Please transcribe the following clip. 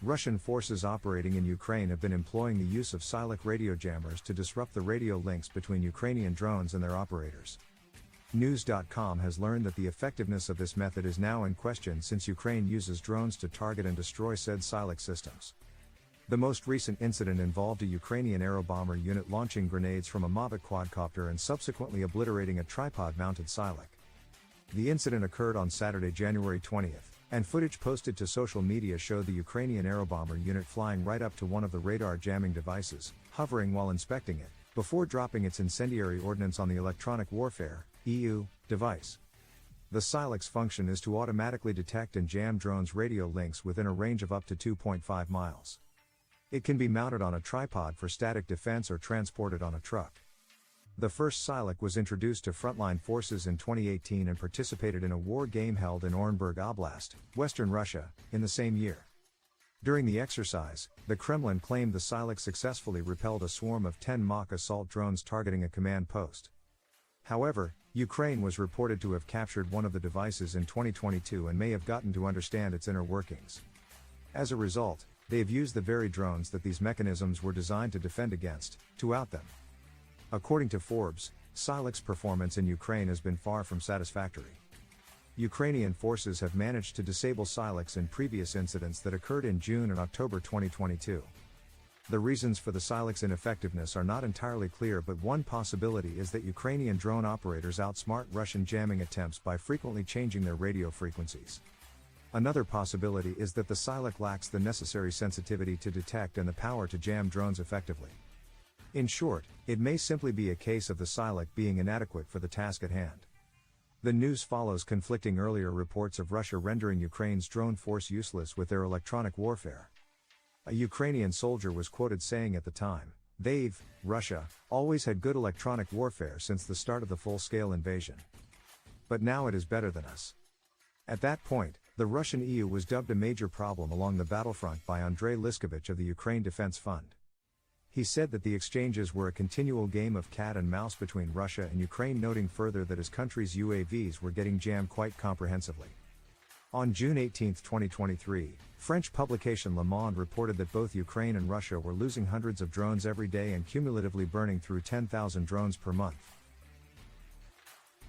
Russian forces operating in Ukraine have been employing the use of Silok radio jammers to disrupt the radio links between Ukrainian drones and their operators. News.com has learned that the effectiveness of this method is now in question since Ukraine uses drones to target and destroy said Silok systems. The most recent incident involved a Ukrainian aerobomber unit launching grenades from a Mavic quadcopter and subsequently obliterating a tripod-mounted Silok. The incident occurred on Saturday, January 20th, and footage posted to social media showed the Ukrainian aerobomber unit flying right up to one of the radar jamming devices, hovering while inspecting it, before dropping its incendiary ordnance on the electronic warfare (EU) device. The Silok's function is to automatically detect and jam drones' radio links within a range of up to 2.5 miles. It can be mounted on a tripod for static defense or transported on a truck. The first Silok was introduced to frontline forces in 2018 and participated in a war game held in Orenburg Oblast, Western Russia, in the same year. During the exercise, the Kremlin claimed the Silok successfully repelled a swarm of 10 mock assault drones targeting a command post. However, Ukraine was reported to have captured one of the devices in 2022 and may have gotten to understand its inner workings. As a result, they have used the very drones that these mechanisms were designed to defend against, to out them. According to Forbes, Silok's performance in Ukraine has been far from satisfactory. Ukrainian forces have managed to disable Siloks in previous incidents that occurred in June and October 2022. The reasons for the Silok's ineffectiveness are not entirely clear, but one possibility is that Ukrainian drone operators outsmart Russian jamming attempts by frequently changing their radio frequencies. Another possibility is that the Silok lacks the necessary sensitivity to detect and the power to jam drones effectively. In short, it may simply be a case of the Silok being inadequate for the task at hand. The news follows conflicting earlier reports of Russia rendering Ukraine's drone force useless with their electronic warfare. A Ukrainian soldier was quoted saying at the time, "They've, Russia, always had good electronic warfare since the start of the full-scale invasion. But now it is better than us." At that point, the Russian EU was dubbed a major problem along the battlefront by Andrei Liskovich of the Ukraine Defense Fund. He said that the exchanges were a continual game of cat and mouse between Russia and Ukraine, noting further that his country's UAVs were getting jammed quite comprehensively. On June 18, 2023, French publication Le Monde reported that both Ukraine and Russia were losing hundreds of drones every day and cumulatively burning through 10,000 drones per month.